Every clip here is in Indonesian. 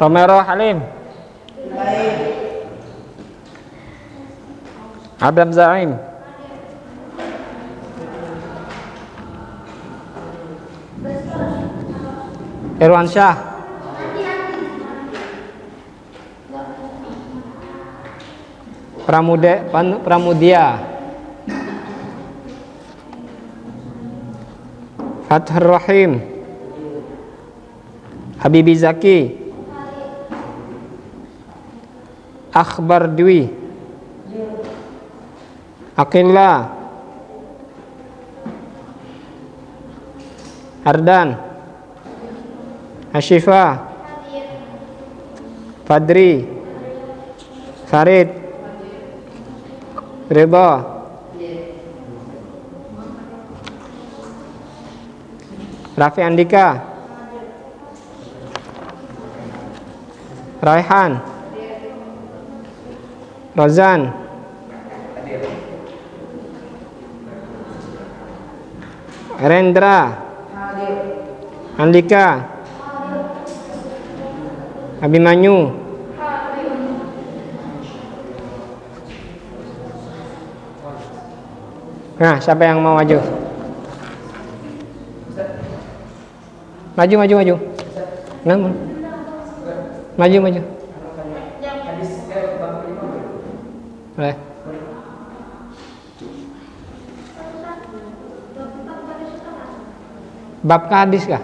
Romero Halim. Adam Zaim. Irwan Syah. Pramudia. Fathur Rahim. Habibi Zaki. Akhbar Dwi. Aqillah. Ardan. Ashifa. Fadri. Farid. Ridha. Rafi Andika. Raihan. Rozan. Rendra. Andika. Abimanyu. Nah, siapa yang mau maju? Maju. Namun. Maju. Boleh. Bab kah hadis kah?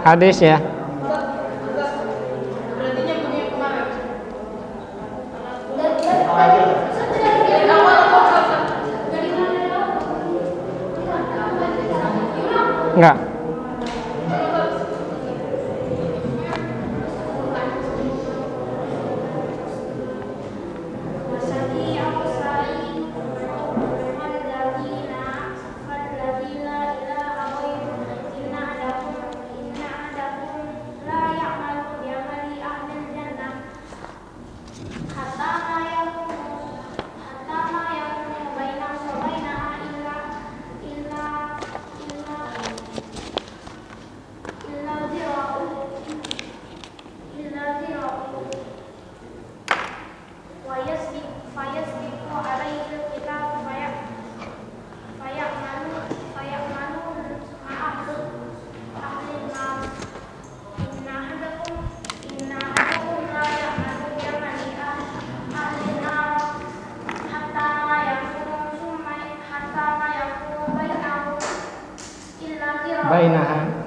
Hadis ya. Enggak.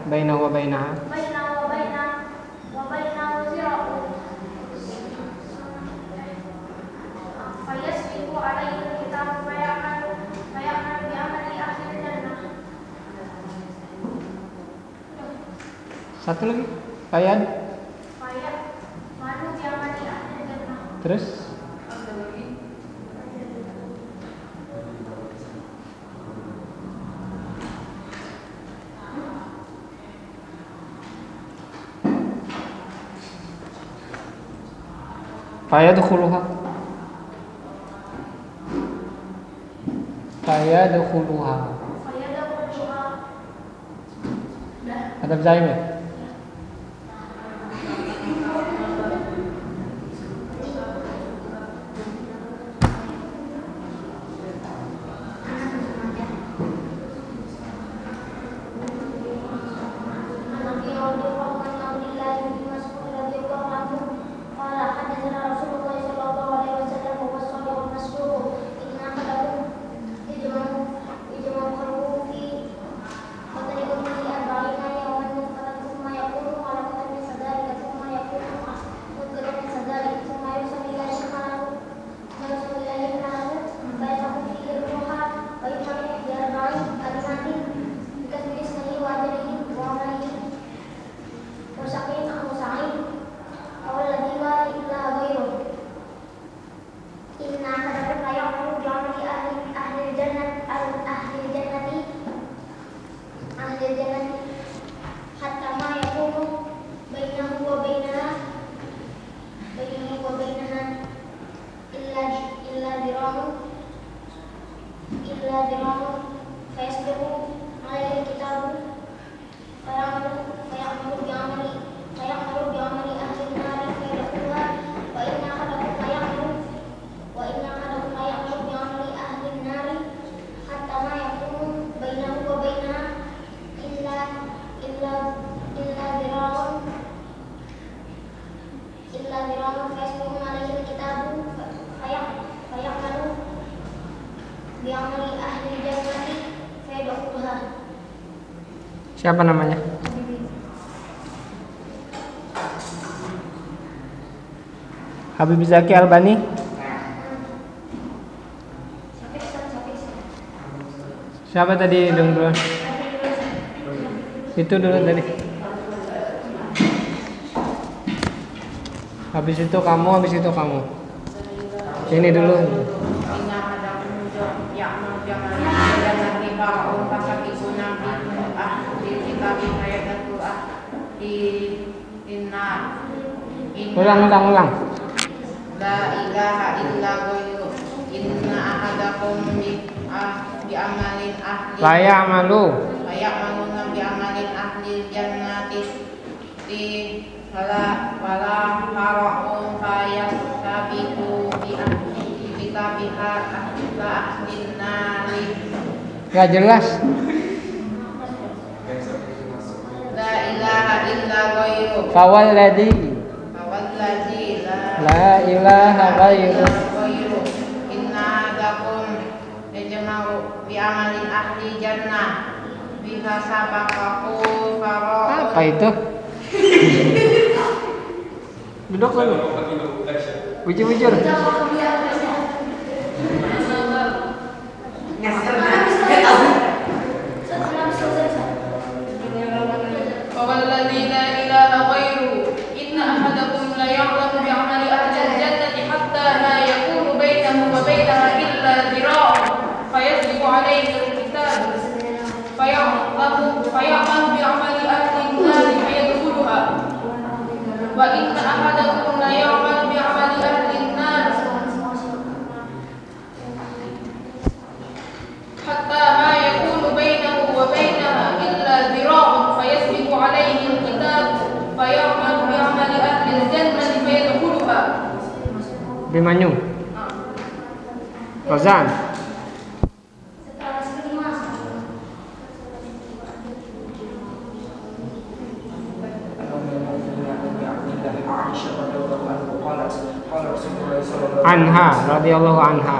Bainahu wa bainaha. Satu lagi. Fayad. Terus Fayadkhuluha. Adab Zaim ya? إلا ذراعا فيسبقهم عليه الكتاب فيعملوا بعمل أهل الجنة فيدخلها. Siapa namanya? Habib Zaki Albani. Siapa tadi dulu? Itu dulu tadi. Habis itu kamu, habis itu kamu. Ini dulu. Ulang. La ilaha illa ghairu inna ahadakum bi amalin ahli La ya'malu bi amalin ahli jannati di wala fara'un fayastabiqu bi kitabiha la ahlin nari. Gak jelas. La ilaha illa ghairu Fawalladzi la ilaha ghairu inna ahadakum yajma'u bi amalin ahli jannah biha sabaqahu fara'un. Apa itu? Duduk dulu. Bujur. Walladzi la ilaha ghairu inna ahadakum la ya'lamu bi amali ahli al-jannati hatta la yakunu bainahu wa bainaha illa dhira'un fayasbiqu alayhi al-kitab fayamalu bi amali ahli an-nar fayadkhuluha wa inna ahadakum la ya'malu bi amali ahli an-nar hatta ma yakunu bainahu wa bainaha illa dhira'un fayasbiqu alayhi al-kitab fayamalu bi amali ahli al-jannati fayadkhuluha. Bimanyu. Razan. Anha radhiyallahu anha.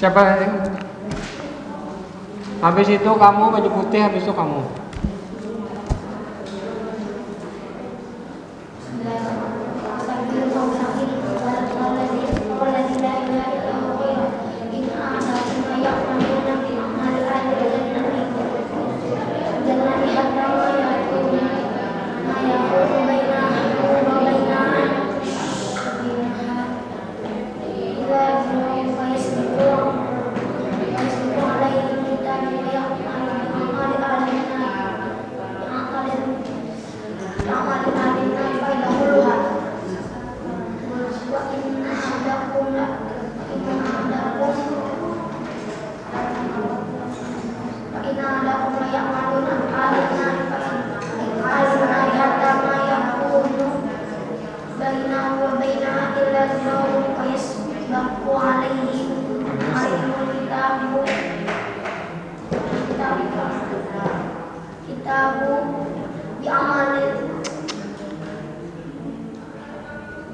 Siapa? Habis itu kamu baju putih, habis itu kamu.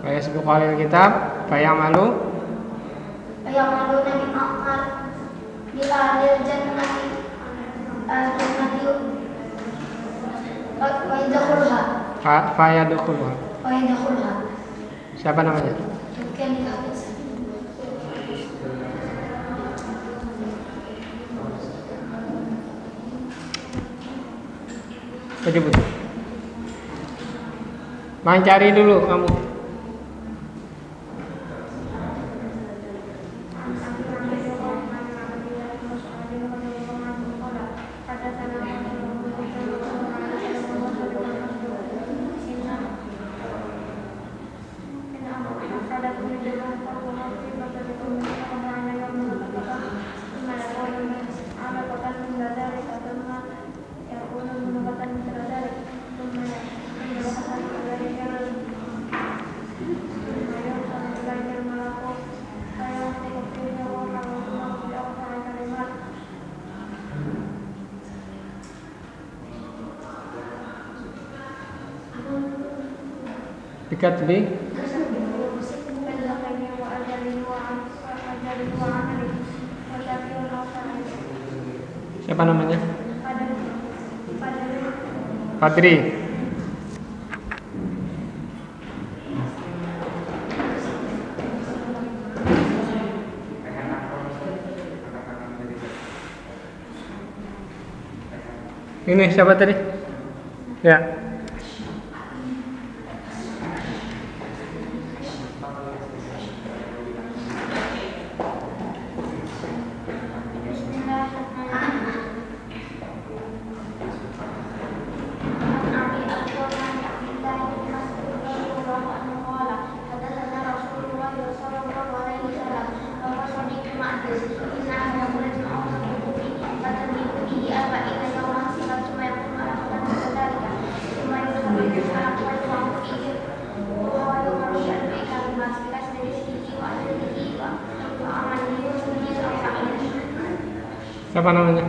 Yasbiqu alal kitab fayamalu nabi amal bila adil jannati fayadkhuluha. Siapa namanya? Jadi betul. Main cari dulu kamu. Bikatbi. Siapa namanya? Fadri. Ini siapa tadi? Ya. Siapa namanya?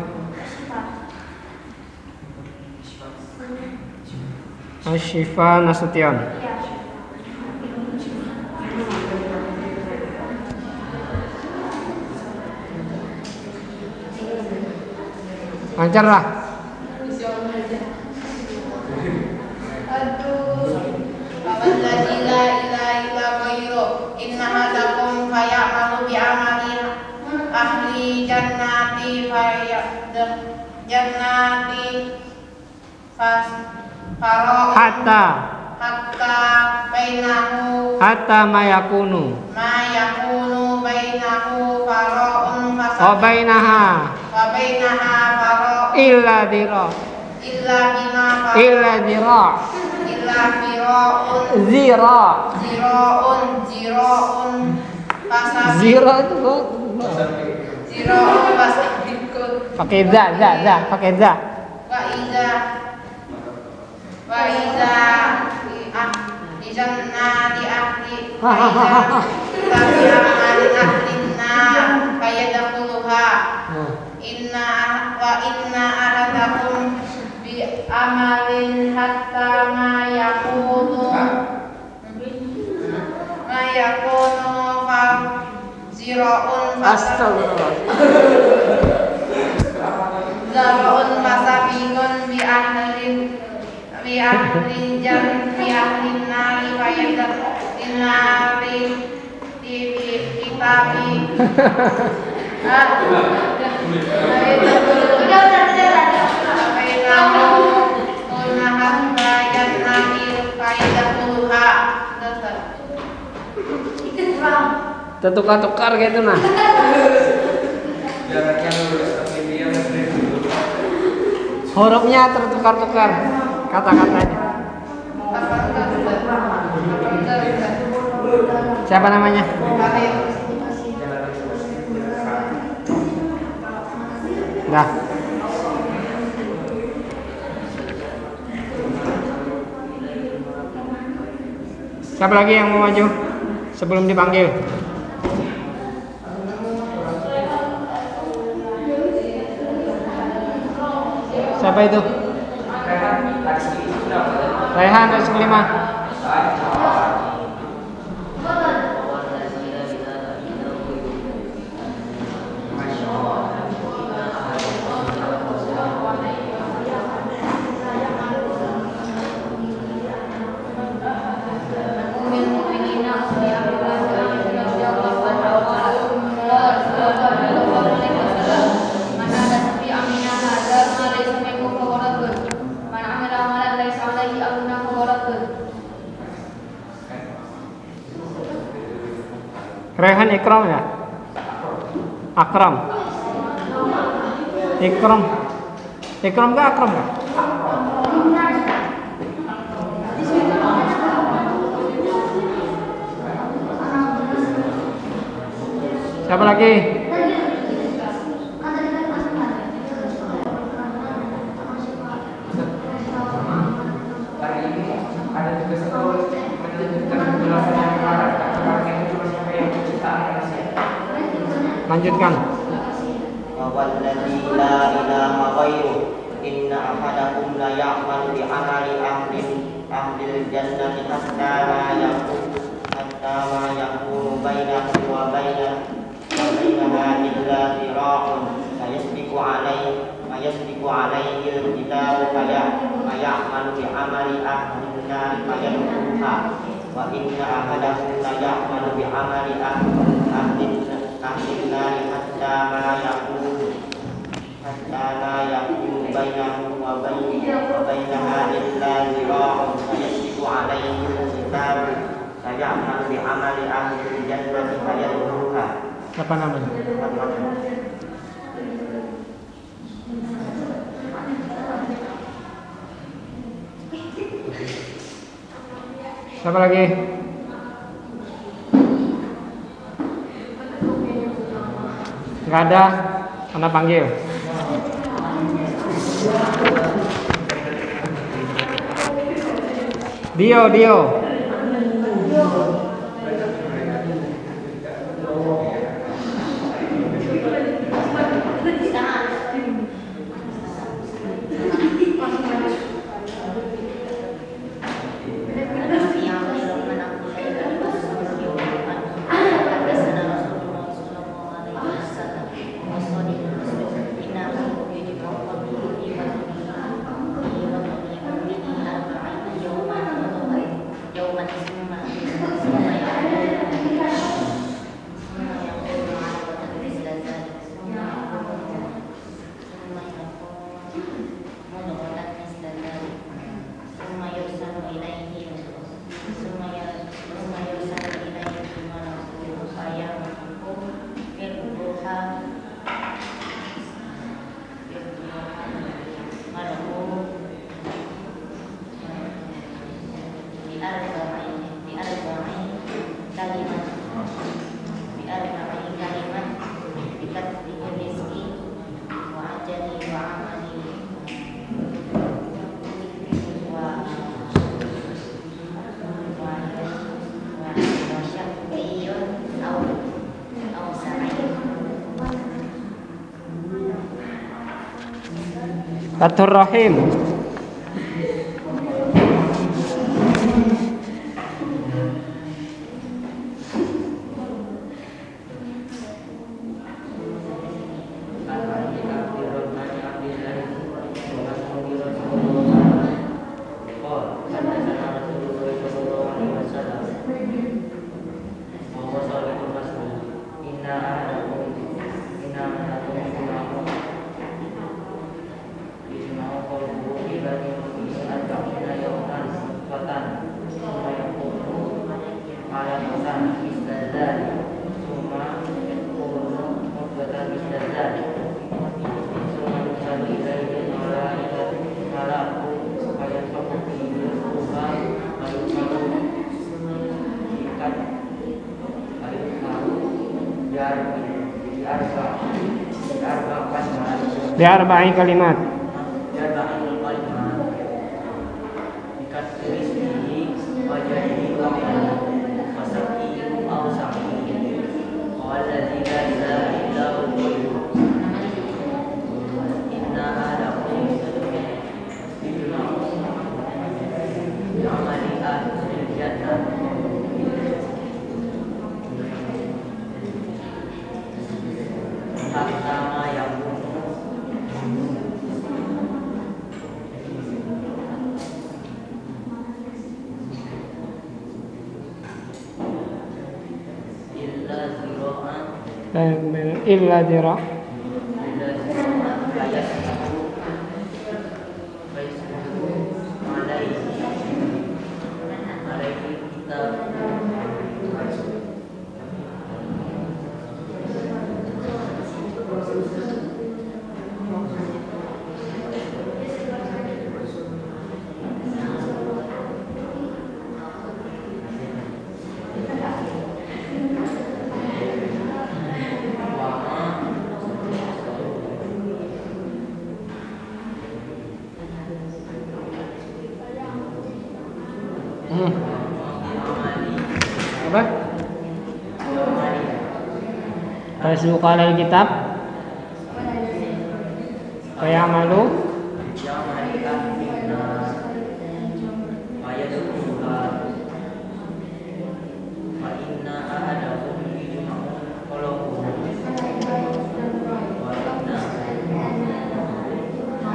Asyifa Nasution. Lancar lah. Hatta mayakunu bainahu fara'un fasad bainaha illa dira zira itu pakai za pakai za wa iza jannati ahli inna ahadakum bi amalin hatta ma yakunu fa ziraun zarun fasabiqun bi ahli nari fayadak dinari di kitabi tertukar-tukar gitu nah. Hurufnya tertukar-tukar kata-katanya. Siapa namanya? Dah. Siapa lagi yang mau maju sebelum dipanggil? Siapa itu? Raihan dari 5. Rehan Ikram ya? Akram. Ikram. Ikram ke Akram ya? Siapa lagi? Lanjutkan. Walladzi la ilaha ghairuh inna ahadakum la ya'malu bi amali ahlil jannati hatta ma yakunu bainahu wa bainaha illa zira'un fayasbiqu alaihi al-kitabu faya'malu bi'amali ahlin nar fayadkhuluha wa inna ahadakum la ya'malu bi'amali ahlin nar hatta la yakunu bainahu wa bainaha illa zira'un fayasbiqu alaihi al-kitabu faya'malu bi'amali ahlil jannati fayadkhuluha. Apa namanya? Siapa lagi? Nggak ada? Anda panggil. Dio. Fathur Rahim. Di arba'i kalimat. Illa dira. Apa? Fayasbiqu alal kitab fayamalu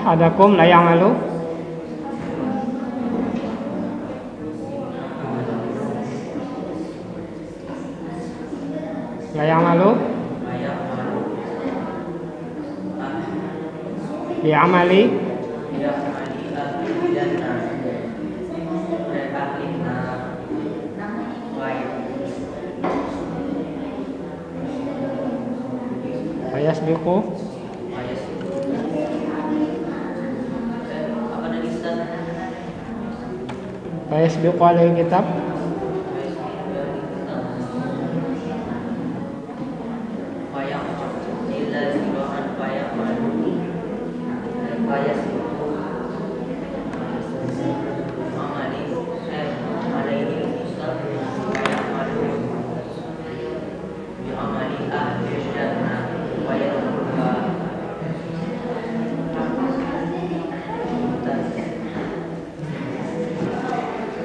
ahadakum la ya'malu bi'amali fayasbiqu alaihi kitab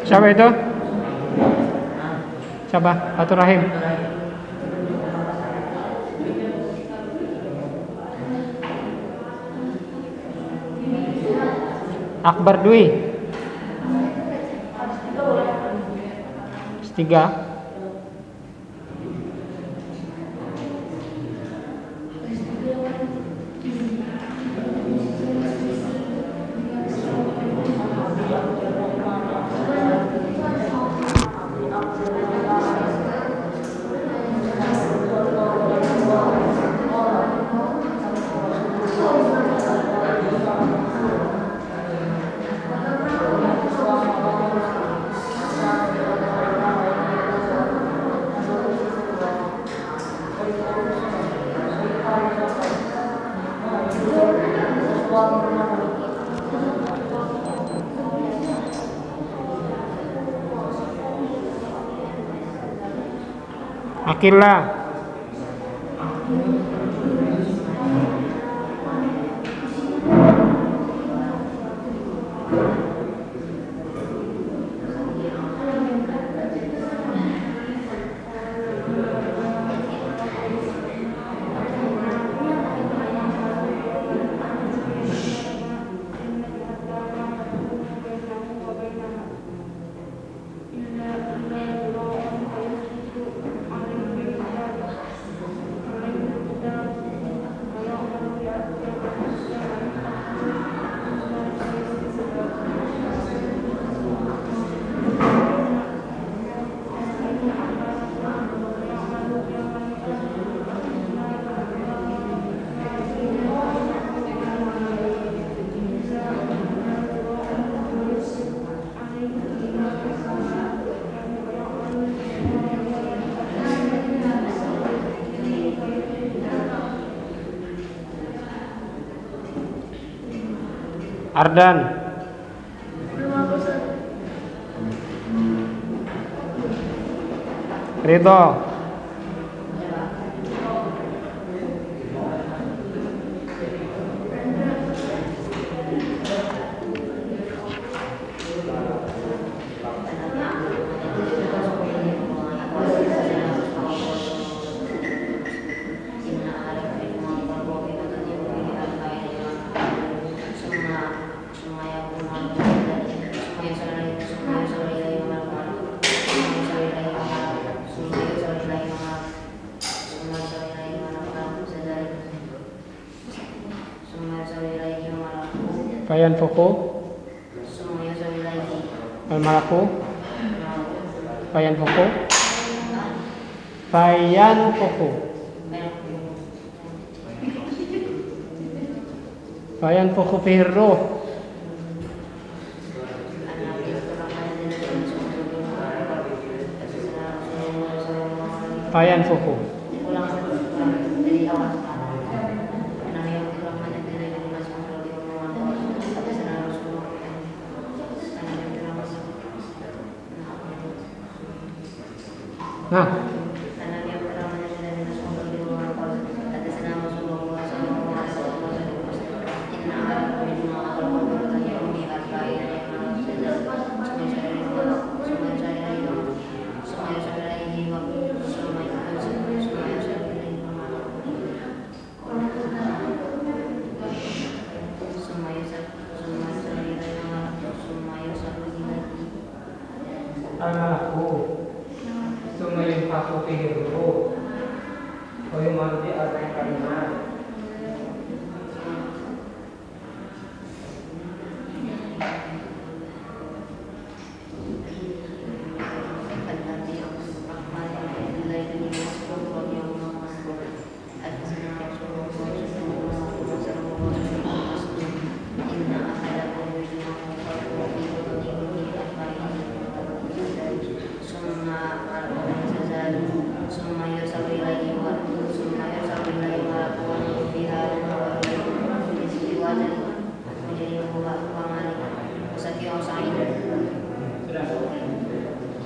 Siapa itu? Siapa? Fatur Rahim. Akbar Dwi. Tiga. Akillah. Ardan. Ridho. Fayanfukhu al-malaku fayanfukhu fihi ruh fayanfukhu. Nah, Al-malaku Summa yunfaku fihi ruh Wa yumarji al-kalimat.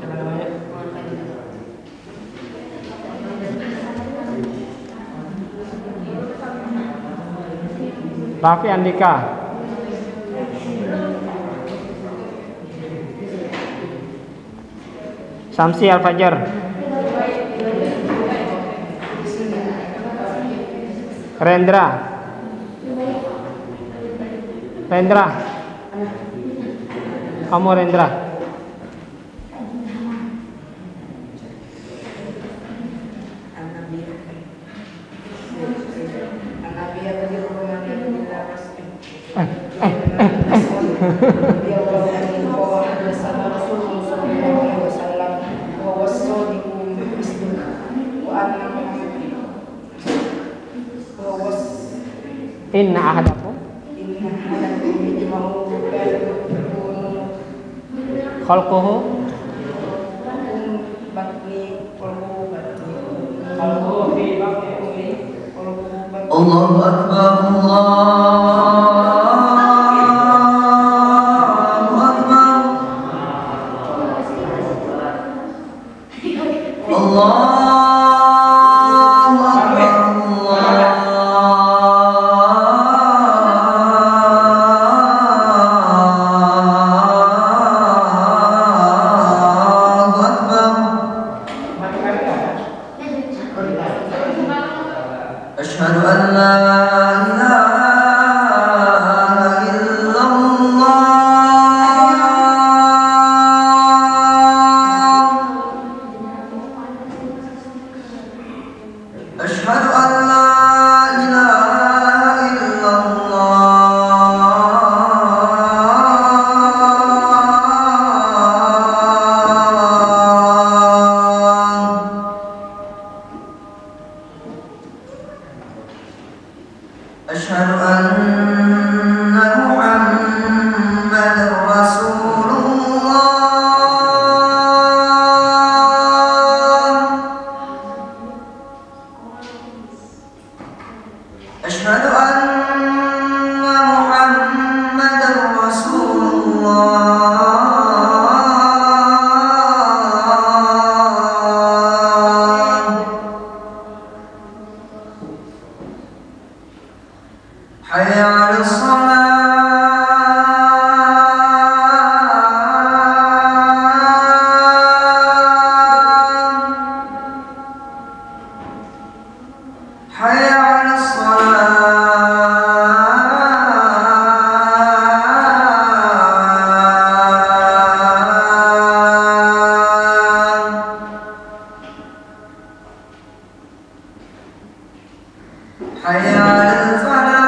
Siapa namanya? Raffi Andika. Samsi Al-Fajar. Rendra. Kamu Rendra. Inna ahadakum khalquhu Allahu Akbar, Allahu Akbar, Allahu Akbar, Allahu Akbar. Asyhadu an la ilaha illallah. Asyhadu an la ilaha illallah. Asyhadu anna Muhammadar Rasulullah. Asyhadu anna Muhammadar Rasulullah. Hayya 'alas salat. Hayya 'alas salat. Hayya 'alal falah.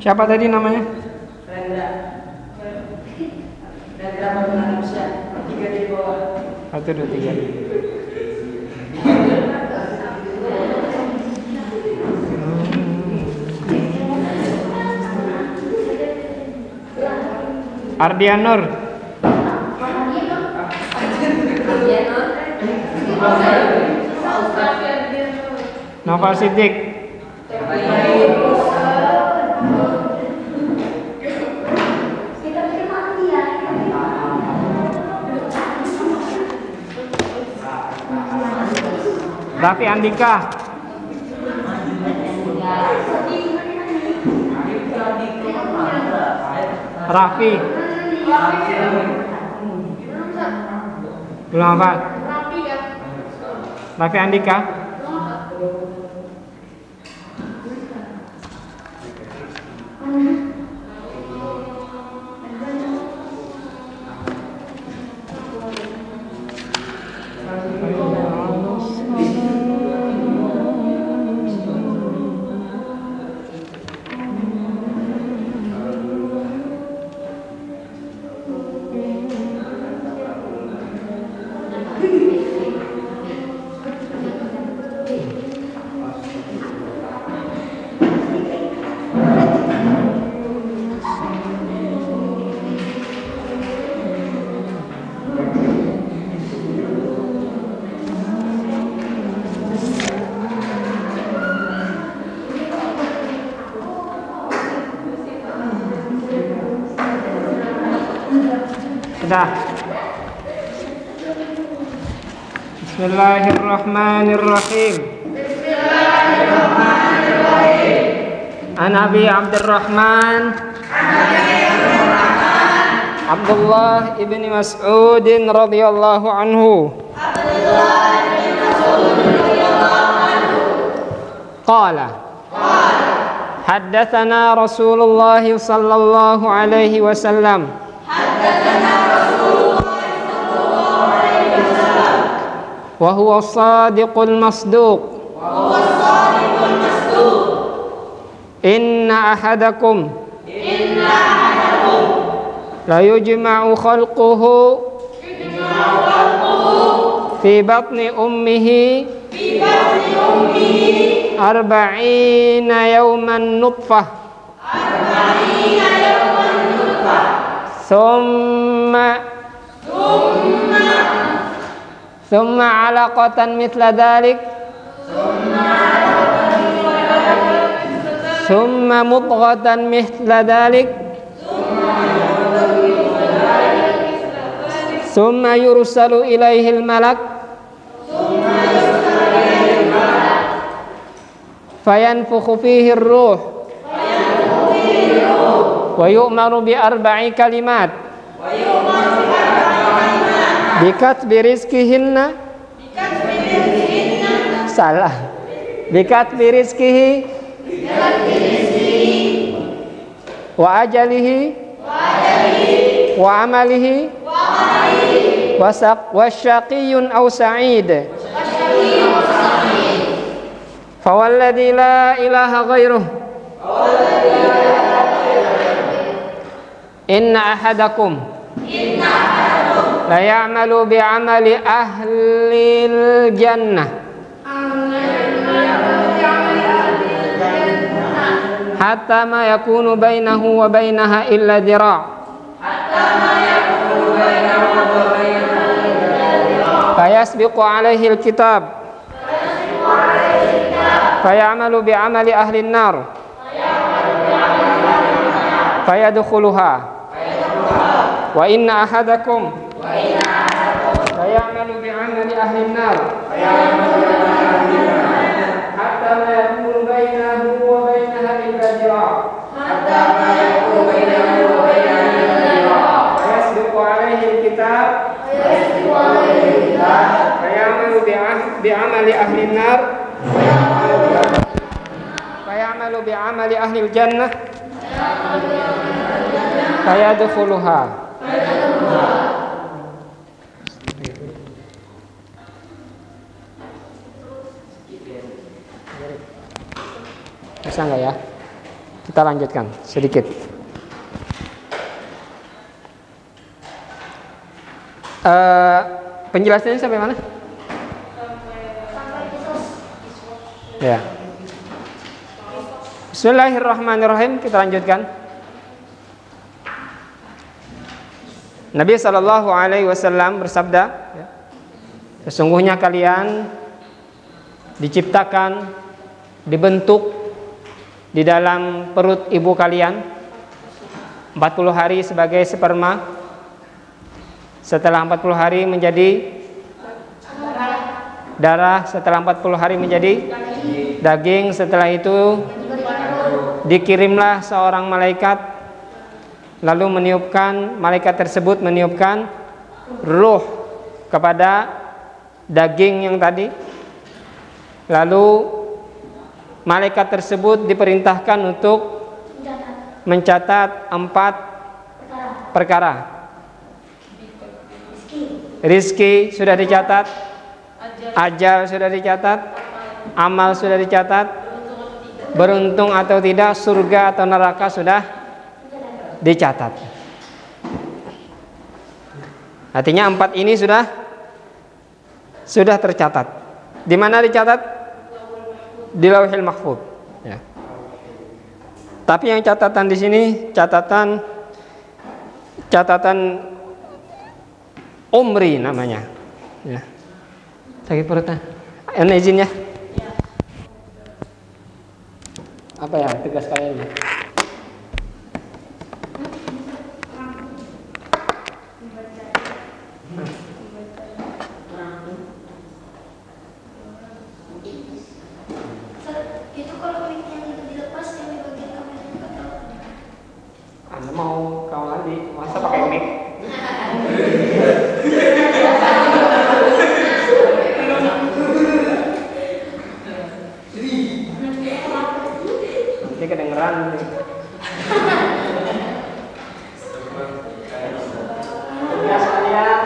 Siapa tadi namanya? Rendra. Rendra manusia. 3 di bawah. 1, 2, 3. Ardianur. Noval Siddiq. Raffi Andika. Raffi. Belum hafal. Raffi Andika. Sudah. Bismillahirrahmanirrahim. An Abi Abdurrahman Abdullah ibn Mas'ud radhiyallahu anhu. Qala haddatsana Rasulullah sallallahu alaihi wasallam. وهو الصادق المصدوق إن أحدكم لا يجمع خلقه في بطن أمه 40 يوما نطفة ثم علقة مثل ذلك ثم مضغة مثل ذلك ثم يرسل إليه الملك فينفخ فيه الروح ويؤمر ب4 كلمات بكتب رزقهن salah بكتب رزقه وأجله وعمله والشقي أو سعيد فوالذي لا إله غيره إن أحدكم la ya'malu bi'amali ahlil jannah hatta ma yakunu bainahu wa bainaha illa dira' fayasbiqu alaihi alkitab fayamalu bi'amali ahli an-nar fayadkhuluha wa inna ahadakum fayamalu bi'amali ahli an-nar hatta ma yakunu bainahu wa bainaha illa dira' fayasbiqu alaihi alkitab fayamalu bi'amali ahli an-nar fayamalu bi'amali ahli al-jannah fayadkhuluha. Bisa nggak ya? Kita lanjutkan sedikit. Penjelasannya sampai mana? Ya. Bismillahirrahmanirrahim. Kita lanjutkan. Nabi SAW bersabda, sesungguhnya kalian diciptakan, dibentuk di dalam perut ibu kalian 40 hari sebagai sperma, setelah 40 hari menjadi darah, setelah 40 hari menjadi daging, setelah itu dikirimlah seorang malaikat, lalu malaikat tersebut meniupkan ruh kepada daging yang tadi. Lalu malaikat tersebut diperintahkan untuk mencatat 4 perkara. Rizki sudah dicatat, ajal sudah dicatat, amal sudah dicatat, beruntung atau tidak, surga atau neraka sudah dicatat. Artinya 4 ini sudah tercatat. Di mana dicatat? Di Lauhil Mahfuz. Ya. Tapi yang catatan di sini catatan umri namanya. Ya. Sakit perutnya. Anda izin ya. Apa ya tugas kalian ya? Itu kalau mic yang itu dilepas yang di bagian kamera juga tahu. Anda mau kawan di masa pakai mic? Nanti kedengeran. Tugas kalian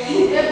Amin.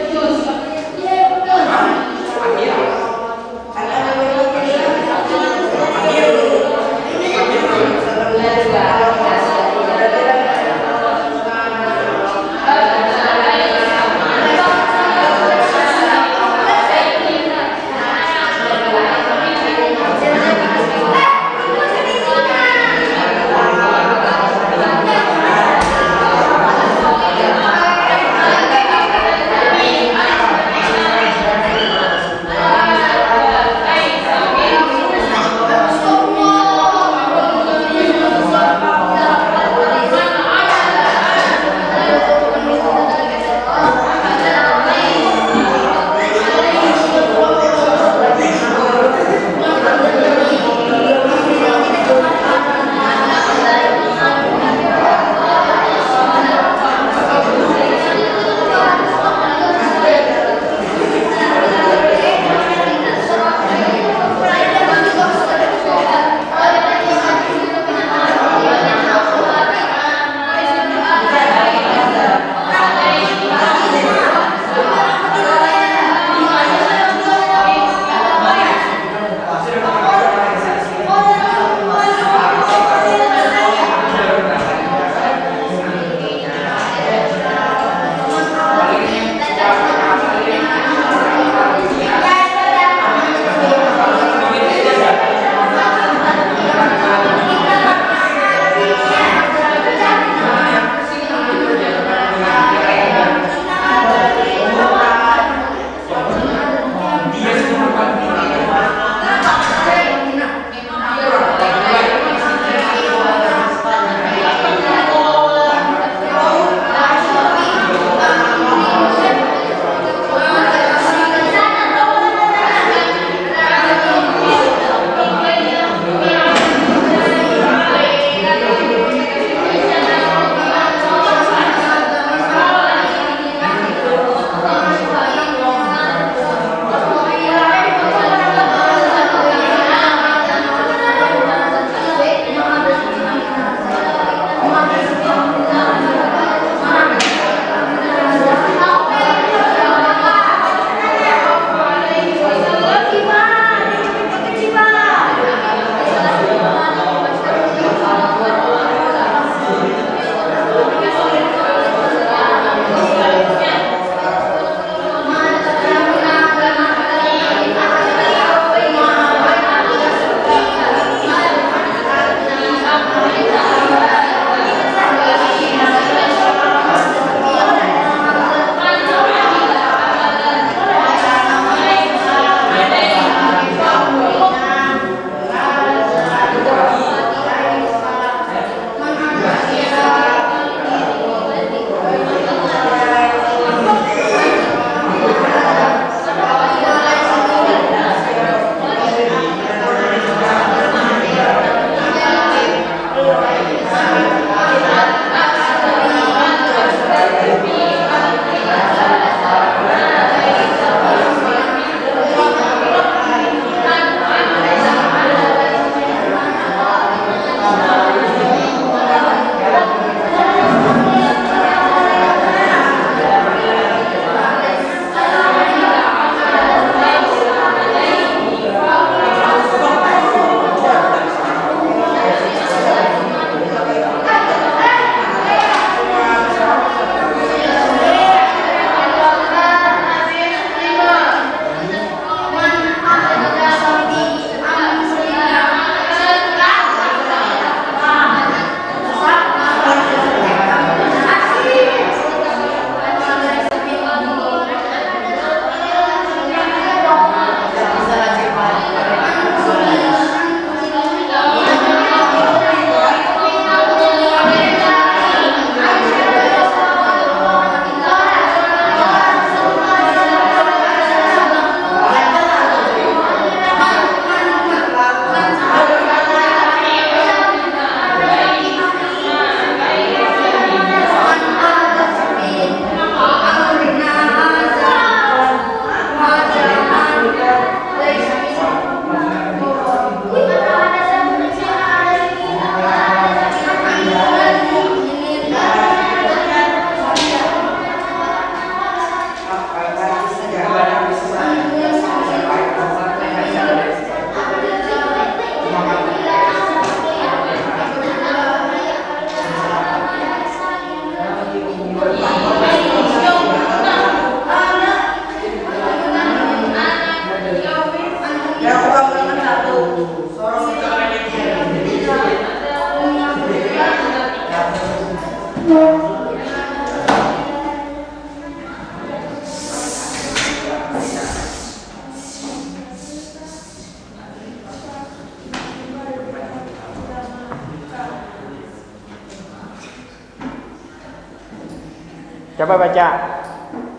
Coba baca.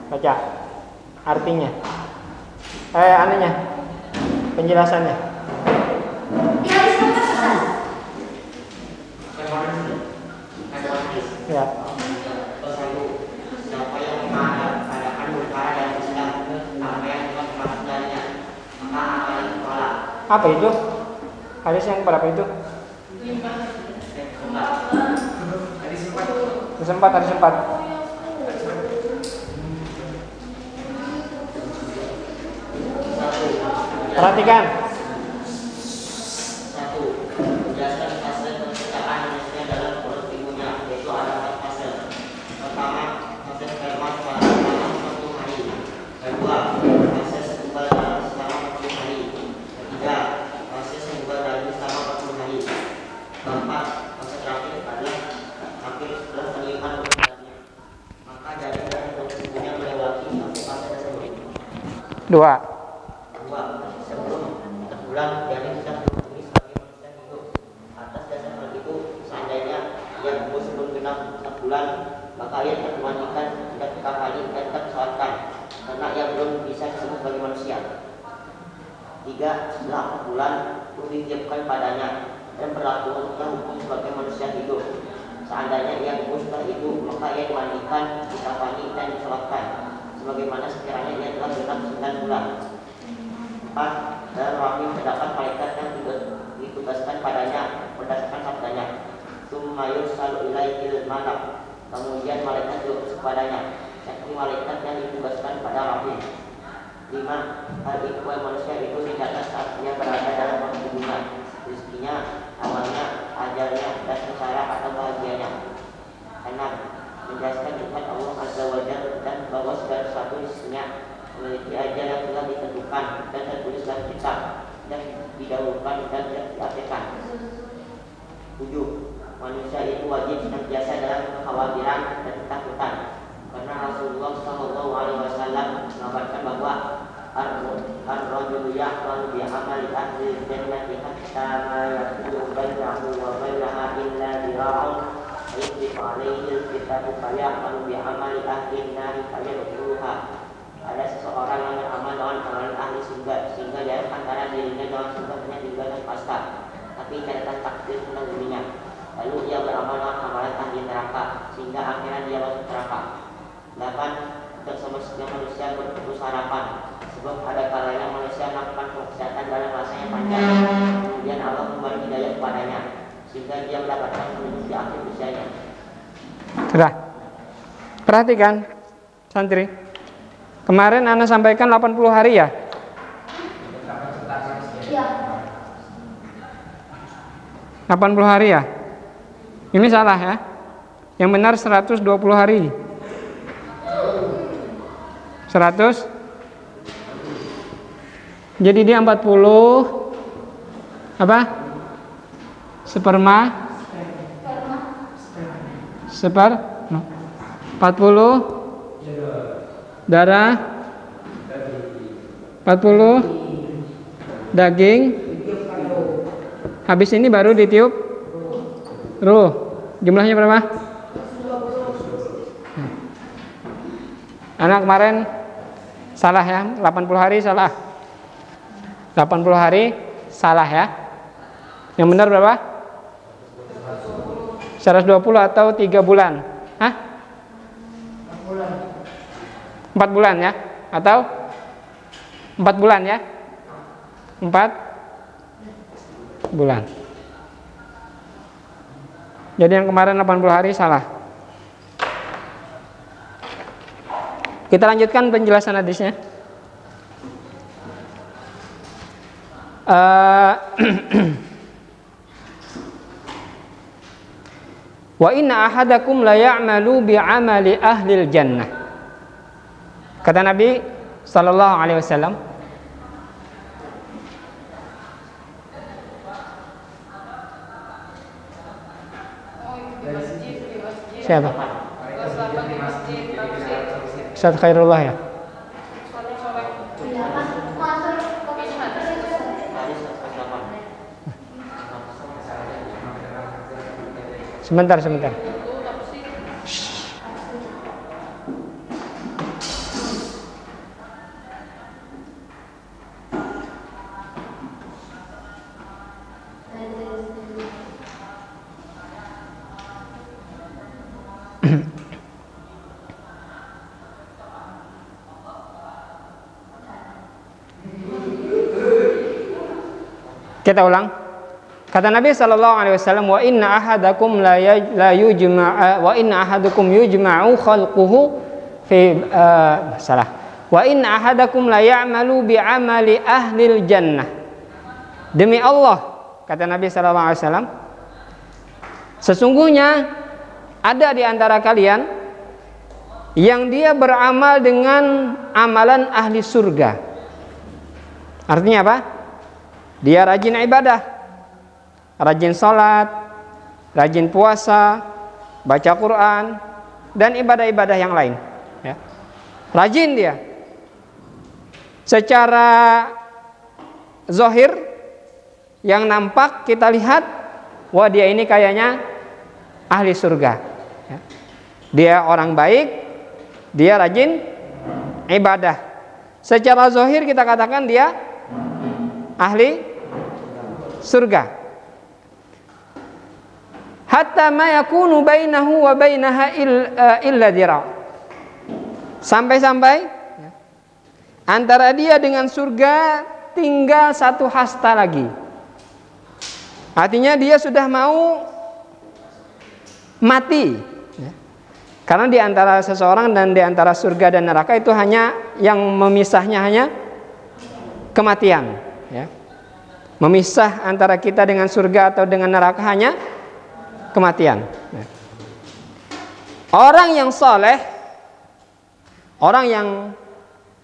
Baca artinya. Anunya. Penjelasannya. Di hadis nomor Ustaz. Ya. Siapa yang mengadakan perkara dalam Islam, apa yang telah dimaksudkannya, maka akan ditolak. Apa itu? Hadis yang berapa itu? Hadis 4. Perhatikan. Satu, menjelaskan fase penciptaan manusia dalam perut ibunya, yaitu ada 4 fase. Pertama, fase sperma selama 1 hari. Kedua, fase sekubal darah selama 40 hari. Ketiga, fase sekubal daging selama 40 hari. Keempat, fase terakhir adalah hampir setelah peniupan perutnya. Maka dari ibunya melewati fase tersebut. Dua. Sebelum 4 bulan janin sudah berfungsi sebagai manusia hidup. Atas dasar hal itu, seandainya ia tumbuh sebelum genap 4 bulan, maka ia tidak dimandikan, tidak dikafani, dan tidak disolatkan, karena ia belum bisa disebut sebagai manusia. 3. Setelah 4 bulan, ruh ditiupkan padanya dan berlaku untuknya hukum sebagai manusia hidup. Seandainya ia tumbuh setelah itu, maka ia dimandikan, dikafani, dan disolatkan, sebagaimana sekiranya ia telah genap 9 bulan. 4. Dalam rahim terdapat malaikat yang ditugaskan padanya berdasarkan sabdanya, summa yursalu ilaihil malak, kemudian malaikat diutus kepadanya, yakni malaikat yang ditugaskan pada rahim. 5. Hal itu manusia itu dicatat saat dia berada dalam hubungan, rezekinya, amalnya, ajalnya, dan sengsara atau bahagianya. 6. Menjelaskan nikmat Allah Azza wa Jalla dan bahwa segala sesuatu di sisinya memiliki ajal yang telah ditentukan dan tertulis dalam kitab, dan didahulukan dan diakhirkan. 7. Manusia itu wajib senantiasa dalam kekhawatiran dan ketakutan, karena Rasulullah SAW mengabarkan bahwa ar-rajulu ya'malu bi'amali ahli jannati hatta ma yakunu bainahu wa bainaha illa dira'un yusbiqu alaihi al-kitabu faya'malu bi'amali ahli an-nari fayadkhuluha. Ada seseorang yang beramal dengan amalan ahli surga, sehingga jarak antara dirinya dengan surga hanya 3 dan pasta, tapi catatan takdir menunggunya. Lalu ia beramal dengan amalan ahli neraka, sehingga akhirnya dia masuk neraka. 8. Untuk semestinya manusia berputus harapan, sebab ada kalanya manusia melakukan kemaksiatan dalam masanya panjang, kemudian Allah memberi hidayah kepadanya, sehingga dia mendapatkan petunjuk di akhir usianya. Sudah. Perhatikan, santri. Kemarin Anda sampaikan 80 hari ya? Iya. 80 hari ya? Ini salah ya? Yang benar 120 hari. 100. Jadi dia 40 apa? Sperma 40 darah, 40 daging, habis ini baru ditiup ruh. Jumlahnya berapa? Anak kemarin salah ya, 80 hari salah. 80 hari salah ya. Yang benar berapa? 120 atau 3 bulan? Hah? 4 bulan ya? Atau 4 bulan ya? 4 bulan. Jadi yang kemarin 80 hari salah. Kita lanjutkan penjelasan hadisnya. Wa inna ahadakum la ya'malu bi'amali ahlil jannah. Kata Nabi sallallahu alaihi wasallam, siapa? Ustaz Khairullah ya? Sebentar. Kita ulang. Kata Nabi sallallahu alaihi wasallam, wa inna ahadakum wa inna ahadukum yujma'u khalquhu fi wa inna ahadakum la ya'malu bi 'amali ahlil jannah. Demi Allah, kata Nabi sallallahu alaihi wasallam, sesungguhnya ada di antara kalian yang dia beramal dengan amalan ahli surga. Artinya apa? Dia rajin ibadah, rajin sholat, rajin puasa, baca Quran, dan ibadah-ibadah yang lain. Ya. Rajin dia. Secara zahir yang nampak kita lihat, wah dia ini kayaknya ahli surga. Ya. Dia orang baik, dia rajin ibadah. Secara zahir kita katakan dia ahli surga. Hatta ma yakunu bainahu wa bainaha illa dira'. Sampai-sampai antara dia dengan surga tinggal satu hasta lagi. Artinya dia sudah mau mati. Karena di antara seseorang dan di antara surga dan neraka itu hanya yang memisahnya hanya kematian. Ya. Memisah antara kita dengan surga atau dengan neraka hanya kematian. Ya. Orang yang soleh, orang yang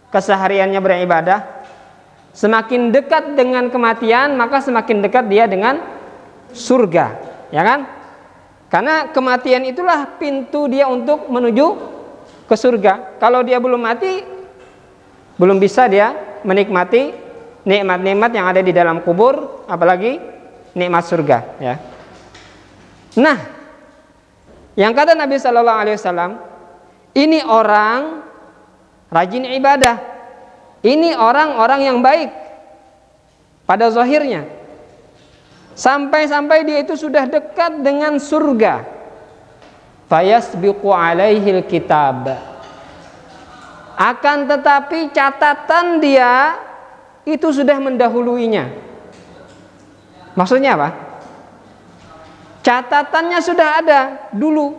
kesehariannya beribadah, semakin dekat dengan kematian maka semakin dekat dia dengan surga, ya kan? Karena kematian itulah pintu dia untuk menuju ke surga. Kalau dia belum mati, belum bisa dia menikmati nikmat-nikmat yang ada di dalam kubur, apalagi nikmat surga. Ya. Nah, yang kata Nabi Sallallahu Alaihi Wasallam, ini orang rajin ibadah, ini orang-orang yang baik pada zahirnya. Sampai-sampai dia itu sudah dekat dengan surga. Fayasbiqu alaihil kitab. Akan tetapi catatan dia itu sudah mendahuluinya. Maksudnya apa? Catatannya sudah ada dulu.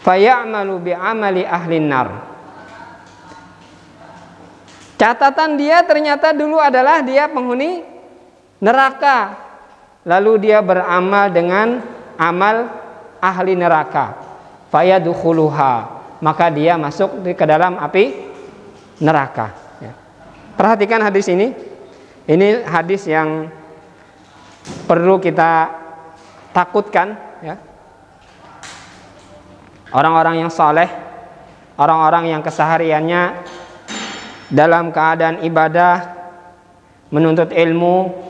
Fayamalu bi'amali ahlin nar. Catatan dia ternyata dulu adalah dia penghuni neraka, lalu dia beramal dengan amal ahli neraka, fayadukhuluha, maka dia masuk ke dalam api neraka. Ya. Perhatikan hadis ini hadis yang perlu kita takutkan. Ya. Orang-orang yang saleh, orang-orang yang kesehariannya dalam keadaan ibadah, menuntut ilmu,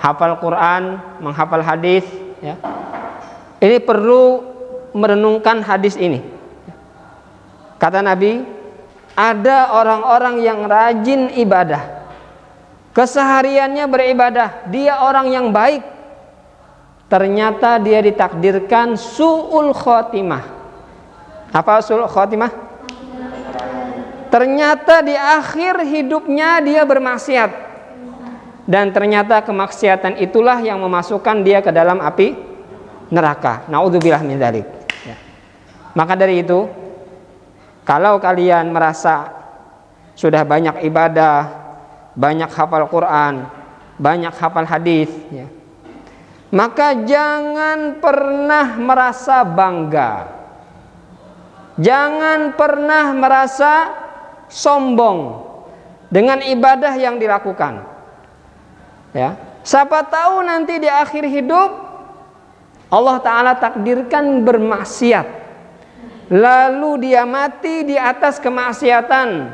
hafal Quran, menghafal hadis, ya. Ini perlu merenungkan hadis ini. Kata Nabi, ada orang-orang yang rajin ibadah, kesehariannya beribadah, dia orang yang baik, ternyata dia ditakdirkan su'ul khotimah. Apa su'ul khotimah? Ternyata di akhir hidupnya dia bermaksiat. Dan ternyata kemaksiatan itulah yang memasukkan dia ke dalam api neraka. Naudzubillah min dzalik. Ya. Maka dari itu, kalau kalian merasa sudah banyak ibadah, banyak hafal Quran, banyak hafal hadis, ya, maka jangan pernah merasa bangga, jangan pernah merasa sombong dengan ibadah yang dilakukan. Ya, siapa tahu nanti di akhir hidup Allah Ta'ala takdirkan bermaksiat, lalu dia mati di atas kemaksiatan,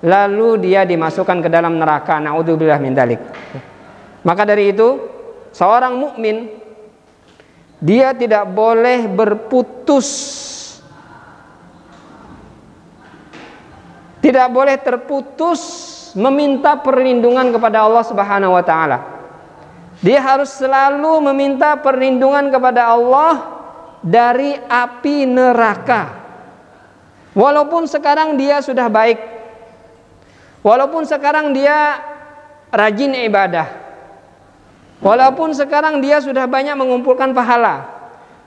lalu dia dimasukkan ke dalam neraka. Naudzubillah min dzalik. Maka dari itu, seorang mukmin dia tidak boleh berputus, tidak boleh terputus meminta perlindungan kepada Allah Subhanahu wa taala. Dia harus selalu meminta perlindungan kepada Allah dari api neraka. Walaupun sekarang dia sudah baik, walaupun sekarang dia rajin ibadah. Walaupun sekarang dia sudah banyak mengumpulkan pahala,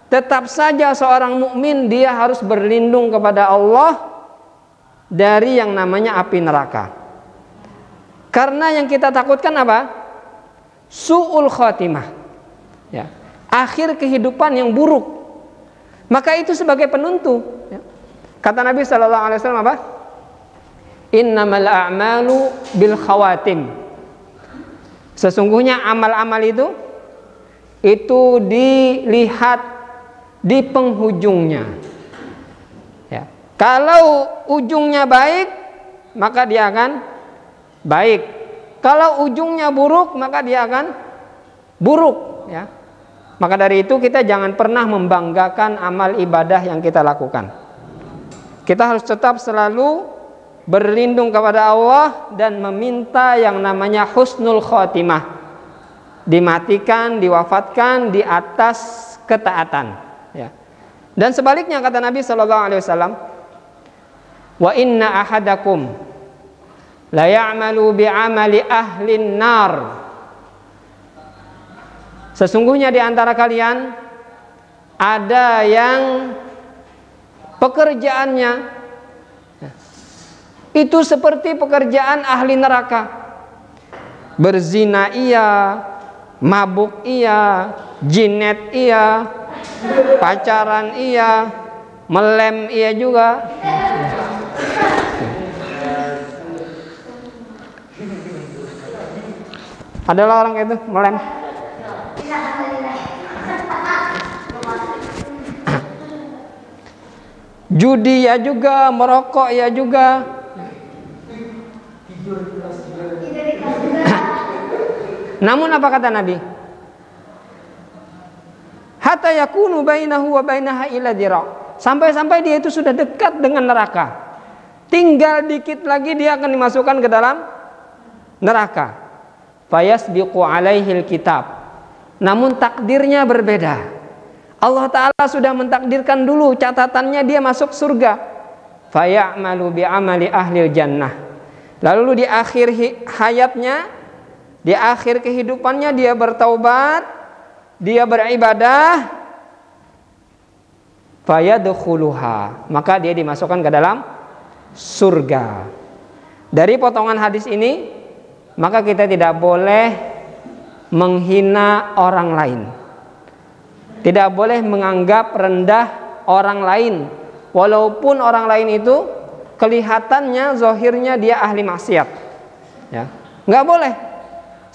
tetap saja seorang mukmin dia harus berlindung kepada Allah dari yang namanya api neraka. Karena yang kita takutkan apa? Su'ul khatimah. Ya. Akhir kehidupan yang buruk. Maka itu sebagai penentu. Ya. Kata Nabi SAW apa? Innamal a'malu bil khawatim. Sesungguhnya amal-amal itu dilihat di penghujungnya. Ya. Kalau ujungnya baik, maka dia akan baik. Kalau ujungnya buruk, maka dia akan buruk. Ya. Maka dari itu kita jangan pernah membanggakan amal ibadah yang kita lakukan. Kita harus tetap selalu berlindung kepada Allah dan meminta yang namanya husnul khotimah, dimatikan, diwafatkan di atas ketaatan. Ya. Dan sebaliknya kata Nabi SAW, wa inna ahadakum la ya'malu bi'amali ahlin nar. Sesungguhnya di antara kalian ada yang pekerjaannya itu seperti pekerjaan ahli neraka. Berzina iya, mabuk iya, jinet iya, pacaran iya, melem iya juga. Adalah orang itu melem. Judi ya juga, merokok ya juga. Namun apa kata Nabi? Hatta yakunu bainahu wa bainaha illa dira'. Sampai-sampai dia itu sudah dekat dengan neraka. Tinggal dikit lagi dia akan dimasukkan ke dalam neraka. Fayasbiqu alaihil kitab. Namun takdirnya berbeda. Allah Ta'ala sudah mentakdirkan dulu catatannya dia masuk surga. Faya'malu bi'amali ahlil jannah. Lalu di akhir hayatnya, di akhir kehidupannya dia bertaubat, dia beribadah, fayadkhuluha, maka dia dimasukkan ke dalam surga. Dari potongan hadis ini, maka kita tidak boleh menghina orang lain. Tidak boleh menganggap rendah orang lain, walaupun orang lain itu kelihatannya, zahirnya dia ahli maksiat. Ya, nggak boleh.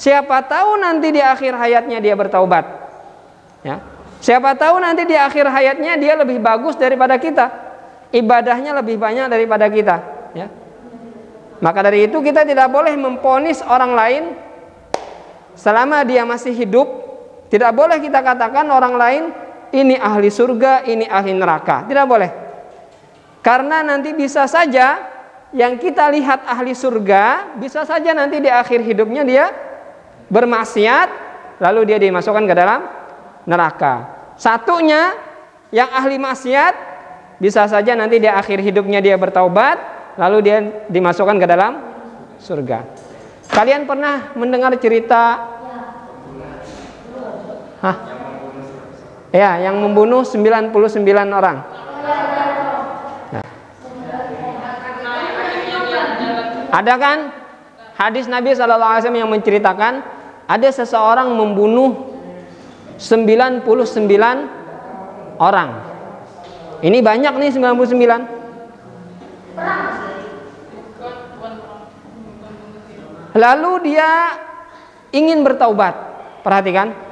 Siapa tahu nanti di akhir hayatnya dia bertaubat. Ya, siapa tahu nanti di akhir hayatnya dia lebih bagus daripada kita, ibadahnya lebih banyak daripada kita. Ya, maka dari itu kita tidak boleh memponis orang lain selama dia masih hidup. Tidak boleh kita katakan orang lain ini ahli surga, ini ahli neraka. Tidak boleh. Karena nanti bisa saja yang kita lihat ahli surga, bisa saja nanti di akhir hidupnya dia bermaksiat, lalu dia dimasukkan ke dalam neraka. Satunya yang ahli maksiat, bisa saja nanti di akhir hidupnya dia bertaubat, lalu dia dimasukkan ke dalam surga. Kalian pernah mendengar cerita yang membunuh 99 orang? Nah. Ada kan hadis Nabi SAW yang menceritakan ada seseorang membunuh 99 orang. Ini banyak nih 99. Lalu dia ingin bertaubat. Perhatikan.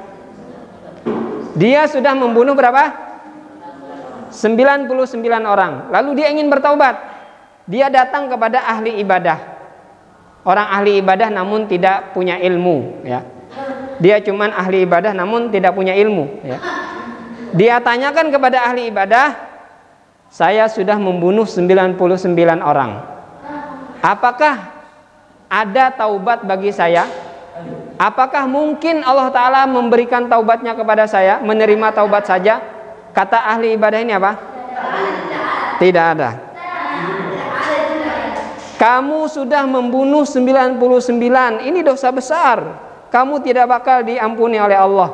Dia sudah membunuh berapa? 99 orang. Lalu dia ingin bertaubat. Dia datang kepada ahli ibadah. Orang ahli ibadah namun tidak punya ilmu, ya. Dia cuman ahli ibadah namun tidak punya ilmu, ya. Dia tanyakan kepada ahli ibadah, saya sudah membunuh 99 orang. Apakah ada taubat bagi saya? Apakah mungkin Allah Ta'ala memberikan taubatnya kepada saya, menerima taubat saja? Kata ahli ibadah ini apa? Tidak ada. kamu sudah membunuh 99, ini dosa besar, kamu tidak bakal diampuni oleh Allah.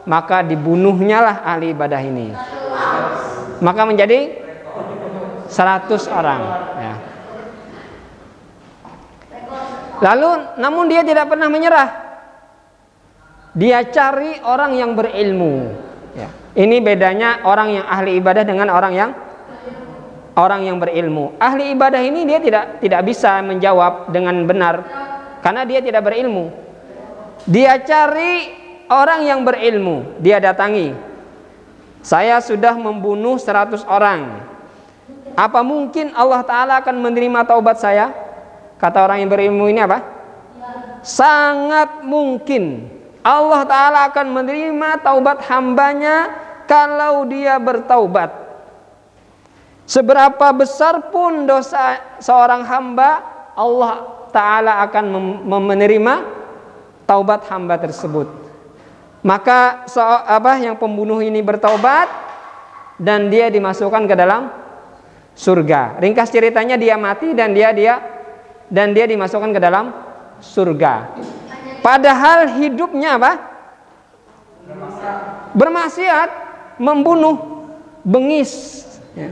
Maka dibunuhnyalah ahli ibadah ini. Maka menjadi 100 orang ya. Lalu namun dia tidak pernah menyerah. Dia cari orang yang berilmu ya. Ini bedanya orang yang ahli ibadah dengan orang yang berilmu. Ahli ibadah ini dia tidak bisa menjawab dengan benar karena dia tidak berilmu. Dia cari orang yang berilmu, dia datangi. Saya sudah membunuh 100 orang. Apa mungkin Allah Ta'ala akan menerima taubat saya? Kata orang yang berilmu ini apa? Sangat mungkin Allah Ta'ala akan menerima taubat hambanya kalau dia bertaubat. Seberapa besar pun dosa seorang hamba, Allah Ta'ala akan menerima taubat hamba tersebut. Maka yang pembunuh ini bertaubat dan dia dimasukkan ke dalam surga. Ringkas ceritanya, dia mati dan dia dimasukkan ke dalam surga. Padahal hidupnya apa? Bermaksiat, membunuh, bengis, ya.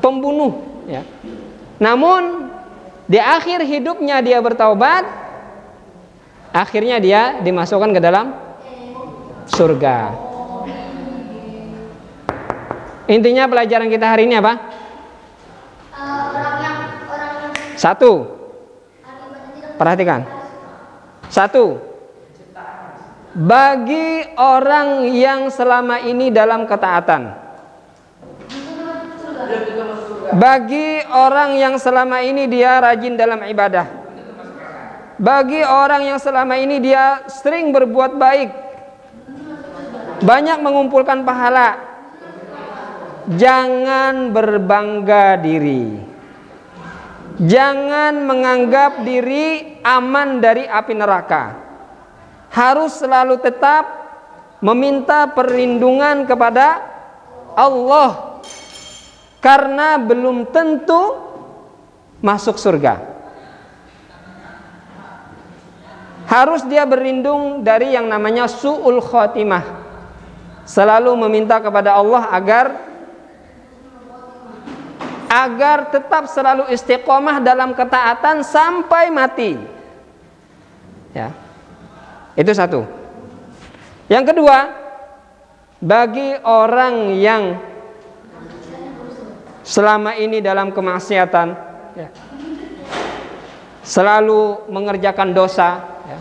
Pembunuh, ya. Namun di akhir hidupnya dia bertaubat, akhirnya dia dimasukkan ke dalam surga. Intinya pelajaran kita hari ini apa? Satu, perhatikan. Satu, bagi orang yang selama ini dalam ketaatan, bagi orang yang selama ini dia rajin dalam ibadah, bagi orang yang selama ini dia sering berbuat baik, banyak mengumpulkan pahala, jangan berbangga diri. Jangan menganggap diri aman dari api neraka. Harus selalu tetap meminta perlindungan kepada Allah, karena belum tentu masuk surga. Harus dia berlindung dari yang namanya su'ul khotimah. Selalu meminta kepada Allah agar tetap selalu istiqomah dalam ketaatan sampai mati. Ya. Itu satu. Yang kedua, bagi orang yang selama ini dalam kemaksiatan, ya, selalu mengerjakan dosa, ya,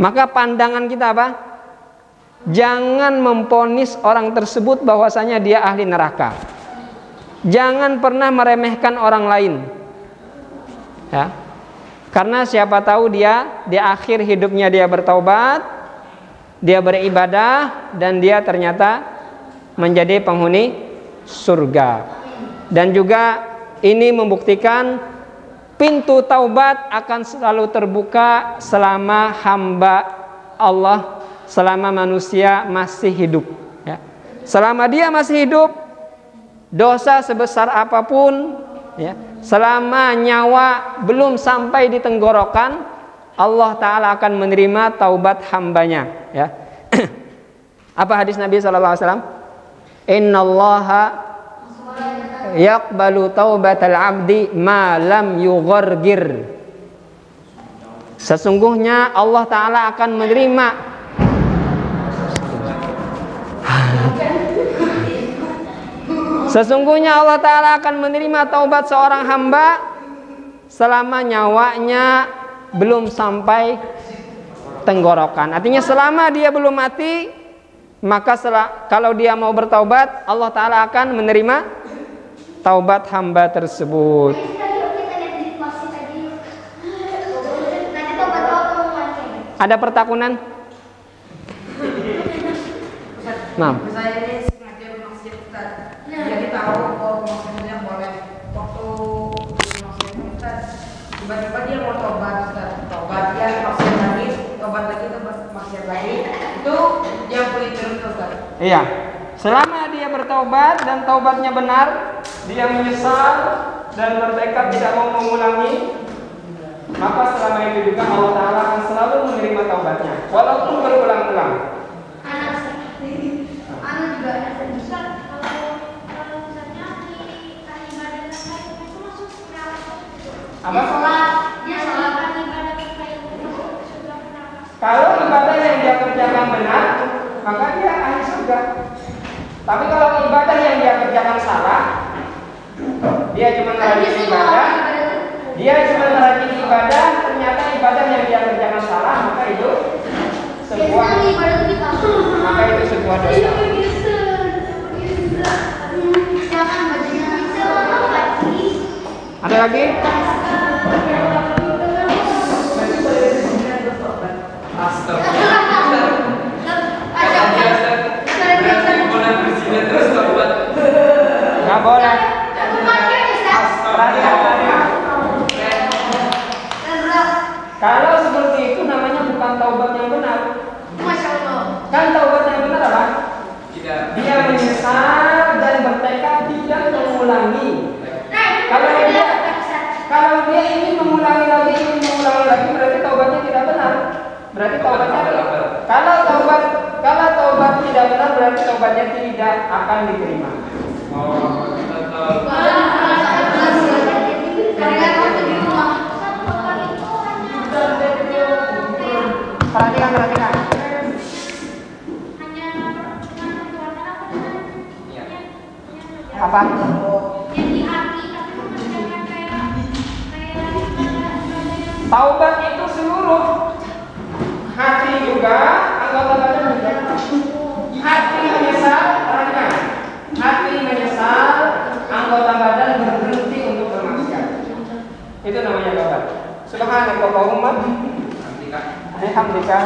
maka pandangan kita apa? Jangan memponis orang tersebut bahwasanya dia ahli neraka. Jangan pernah meremehkan orang lain, ya, karena siapa tahu dia di akhir hidupnya dia bertaubat, dia beribadah, dan dia ternyata menjadi penghuni surga. Dan juga ini membuktikan pintu taubat akan selalu terbuka selama hamba Allah, selama manusia masih hidup, ya. Selama dia masih hidup, dosa sebesar apapun, ya, selama nyawa belum sampai di tenggorokan, Allah Ta'ala akan menerima taubat hambanya, ya. Apa hadis Nabi SAW? Innallaha yaqbalu taubatal abdi ma lam yughargir. Sesungguhnya Allah Ta'ala akan menerima Sesungguhnya Allah Ta'ala akan menerima taubat seorang hamba selama nyawanya belum sampai tenggorokan. Artinya selama dia belum mati, maka kalau dia mau bertaubat, Allah Ta'ala akan menerima taubat hamba tersebut. Ada pertakunan? Nah. Jadi tahu kalau maksudnya boleh waktu maksudnya tiba-tiba dia mau tobat, dia maksud lagi, tobat lagi itu maksud lagi, itu dia boleh terus. Iya, selama dia bertobat dan taubatnya benar, dia menyesal, dan bertekad tidak mau mengulangi, maka selama itu juga Allah Ta'ala akan selalu menerima taubatnya walaupun berulang-ulang. Anak juga bisa kalau misalnya di ibadah terkait itu masuk neraka. Apa? Dia sholat ibadah terkait itu sudah neraka. Kalau ibadah yang dia kerjakan benar, maka dia ahli surga. Tapi kalau ibadah yang dia kerjakan salah, dia cuma rajin ibadah, ternyata ibadah yang dia kerjakan salah, maka itu sebuah dosa. Ada lagi? Nggak boleh. Kalau seperti itu namanya bukan taubat yang benar. Kan taubat yang benar apa? Dia menyesal dan bertekad tidak mengulangi. Kalau dia ingin mengulangi lagi, berarti taubatnya tidak benar. Berarti taubatnya kalau taubat tidak benar, berarti taubatnya tidak akan diterima. Perhatikan. Apa? Taubat itu seluruh hati juga, anggota badan juga. Hati menyesal, perhatikan. Hati menyesal, anggota badan berhenti untuk bermaksiat. Itu namanya taubat. Subhanallahumma. Alhamdulillah.